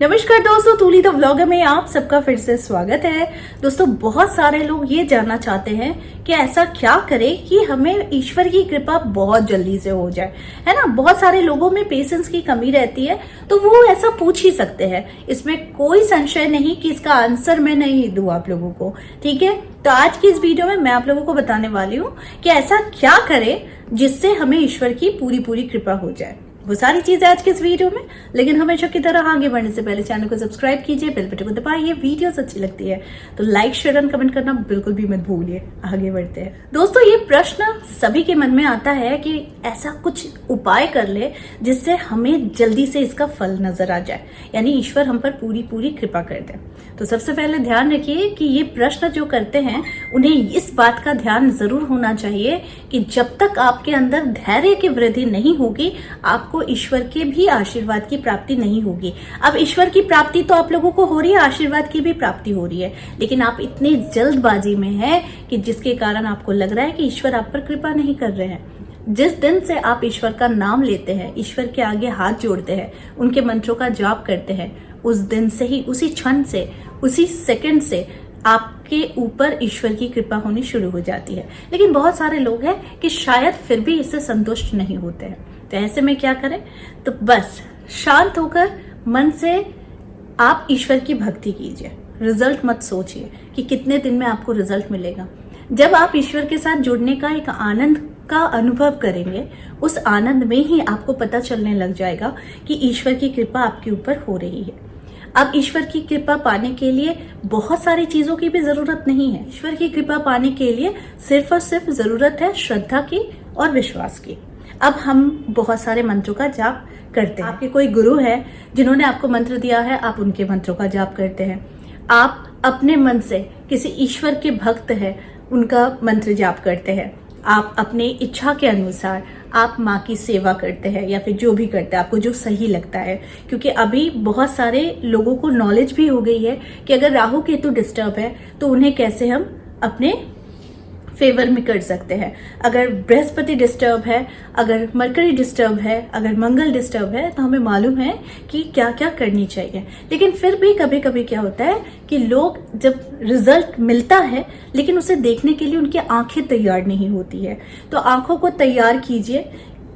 नमस्कार दोस्तों, तूली the vlogger में आप सबका फिर से स्वागत है। दोस्तों, बहुत सारे लोग ये जानना चाहते हैं कि ऐसा क्या करें कि हमें ईश्वर की कृपा बहुत जल्दी से हो जाए, है ना। बहुत सारे लोगों में पेशेंस की कमी रहती है, तो वो ऐसा पूछ ही सकते हैं। इसमें कोई संशय नहीं कि इसका आंसर मैं नहीं दूं आप लोगों को, ठीक है। तो आज की इस वीडियो में मैं आप लोगों को बताने वाली हूँ कि ऐसा क्या करें जिससे हमें ईश्वर की पूरी कृपा हो जाए। वो सारी चीजें आज के इस वीडियो में, लेकिन हमेशा की तरह आगे बढ़ने से पहले चैनल को सब्सक्राइब कीजिए, बेल बटन को दबाइए। वीडियोस अच्छी लगती है तो लाइक शेयर एंड कमेंट करना बिल्कुल भी मत भूलिए। आगे बढ़ते हैं दोस्तों। ये प्रश्न सभी के मन में आता है कि ऐसा कुछ उपाय कर ले जिससे हमें जल्दी से इसका फल नजर आ जाए, यानी ईश्वर हम पर पूरी कृपा कर दे। तो सबसे पहले ध्यान रखिए कि ये प्रश्न जो करते हैं उन्हें इस बात का ध्यान जरूर होना चाहिए कि जब तक आपके अंदर धैर्य की वृद्धि नहीं होगी, आपको ईश्वर के भी आशीर्वाद की प्राप्ति नहीं होगी। अब ईश्वर की प्राप्ति तो आप लोगों को हो रही है, आशीर्वाद की भी प्राप्ति हो रही है, लेकिन आप इतनी जल्दबाजी में हैं कि जिसके कारण आपको लग रहा है कि ईश्वर आप पर कृपा नहीं कर रहे हैं। जिस दिन से आप ईश्वर का नाम लेते हैं, ईश्वर के आगे हाथ जोड़ते हैं, उनके मंत्रों का जाप करते हैं, उस दिन से ही, उसी क्षण से, उसी सेकंड से आपके ऊपर ईश्वर की कृपा होनी शुरू हो जाती है। लेकिन बहुत सारे लोग हैं कि शायद फिर भी इससे संतुष्ट नहीं होते हैं। तो ऐसे में क्या करें? तो बस शांत होकर मन से आप ईश्वर की भक्ति कीजिए। रिजल्ट मत सोचिए कि कितने दिन में आपको रिजल्ट मिलेगा। जब आप ईश्वर के साथ जुड़ने का एक आनंद का अनुभव करेंगे, उस आनंद में ही आपको पता चलने लग जाएगा कि ईश्वर की कृपा आपके ऊपर हो रही है। अब ईश्वर की कृपा पाने के लिए बहुत सारी चीजों की भी जरूरत नहीं है। ईश्वर की कृपा पाने के लिए सिर्फ और सिर्फ जरूरत है श्रद्धा की और विश्वास की। अब हम बहुत सारे मंत्रों का जाप करते हैं। आपके कोई गुरु है जिन्होंने आपको मंत्र दिया है, आप उनके मंत्रों का जाप करते हैं। आप अपने मन से किसी ईश्वर के भक्त है, उनका मंत्र जाप करते हैं। आप अपने इच्छा के अनुसार आप माँ की सेवा करते हैं या फिर जो भी करते हैं, आपको जो सही लगता है। क्योंकि अभी बहुत सारे लोगों को नॉलेज भी हो गई है कि अगर राहु केतु डिस्टर्ब है तो उन्हें कैसे हम अपने फेवर में कर सकते हैं। अगर बृहस्पति डिस्टर्ब है, अगर मरकरी डिस्टर्ब है, अगर मंगल डिस्टर्ब है, तो हमें मालूम है कि क्या क्या करनी चाहिए। लेकिन फिर भी कभी कभी क्या होता है कि लोग जब रिजल्ट मिलता है लेकिन उसे देखने के लिए उनकी आंखें तैयार नहीं होती है। तो आंखों को तैयार कीजिए,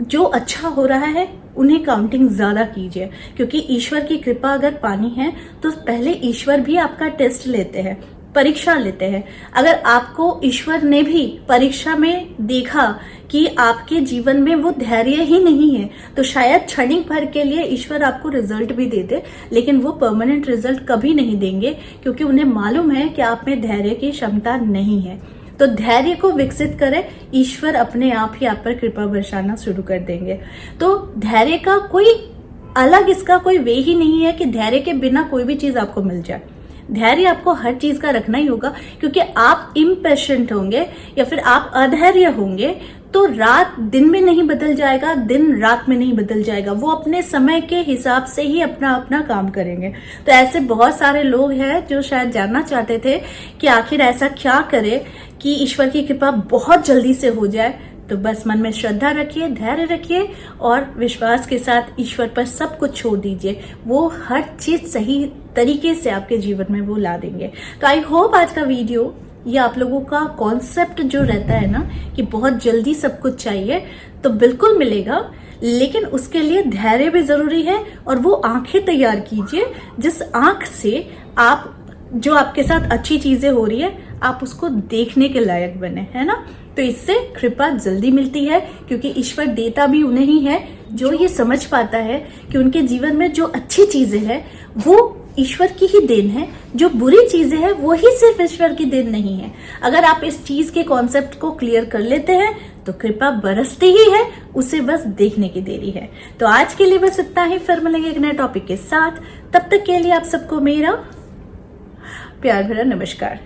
जो अच्छा हो रहा है उन्हें काउंटिंग ज्यादा कीजिए, क्योंकि ईश्वर की कृपा अगर पानी है तो पहले ईश्वर भी आपका टेस्ट लेते हैं, परीक्षा लेते हैं। अगर आपको ईश्वर ने भी परीक्षा में देखा कि आपके जीवन में वो धैर्य ही नहीं है, तो शायद क्षणिक भर के लिए ईश्वर आपको रिजल्ट भी दे दे, लेकिन वो परमानेंट रिजल्ट कभी नहीं देंगे, क्योंकि उन्हें मालूम है कि आप में धैर्य की क्षमता नहीं है। तो धैर्य को विकसित करें, ईश्वर अपने आप ही आप पर कृपा बरसाना शुरू कर देंगे। तो धैर्य का कोई अलग, इसका कोई वे ही नहीं है कि धैर्य के बिना कोई भी चीज आपको मिल जाए। धैर्य आपको हर चीज का रखना ही होगा, क्योंकि आप इम्पेशेंट होंगे या फिर आप अधैर्य होंगे तो रात दिन में नहीं बदल जाएगा, दिन रात में नहीं बदल जाएगा। वो अपने समय के हिसाब से ही अपना अपना काम करेंगे। तो ऐसे बहुत सारे लोग हैं जो शायद जानना चाहते थे कि आखिर ऐसा क्या करे कि ईश्वर की कृपा बहुत जल्दी से हो जाए। तो बस मन में श्रद्धा रखिए, धैर्य रखिए और विश्वास के साथ ईश्वर पर सब कुछ छोड़ दीजिए। वो हर चीज सही तरीके से आपके जीवन में वो ला देंगे। तो आई होप आज का वीडियो, ये आप लोगों का कॉन्सेप्ट जो रहता है ना कि बहुत जल्दी सब कुछ चाहिए, तो बिल्कुल मिलेगा, लेकिन उसके लिए धैर्य भी जरूरी है। और वो आंखें तैयार कीजिए जिस आंख से आप, जो आपके साथ अच्छी चीजें हो रही है, आप उसको देखने के लायक बने, है ना। तो इससे कृपा जल्दी मिलती है, क्योंकि ईश्वर देता भी उन्हें ही है जो ये समझ पाता है कि उनके जीवन में जो अच्छी चीजें हैं वो ईश्वर की ही देन है, जो बुरी चीजें हैं वो ही सिर्फ ईश्वर की देन नहीं है। अगर आप इस चीज के कॉन्सेप्ट को क्लियर कर लेते हैं तो कृपा बरसती ही है, उसे बस देखने की देरी है। तो आज के लिए बस इतना ही, फिर मिलेंगे एक नए टॉपिक के साथ। तब तक के लिए आप सबको मेरा प्यार भरा नमस्कार।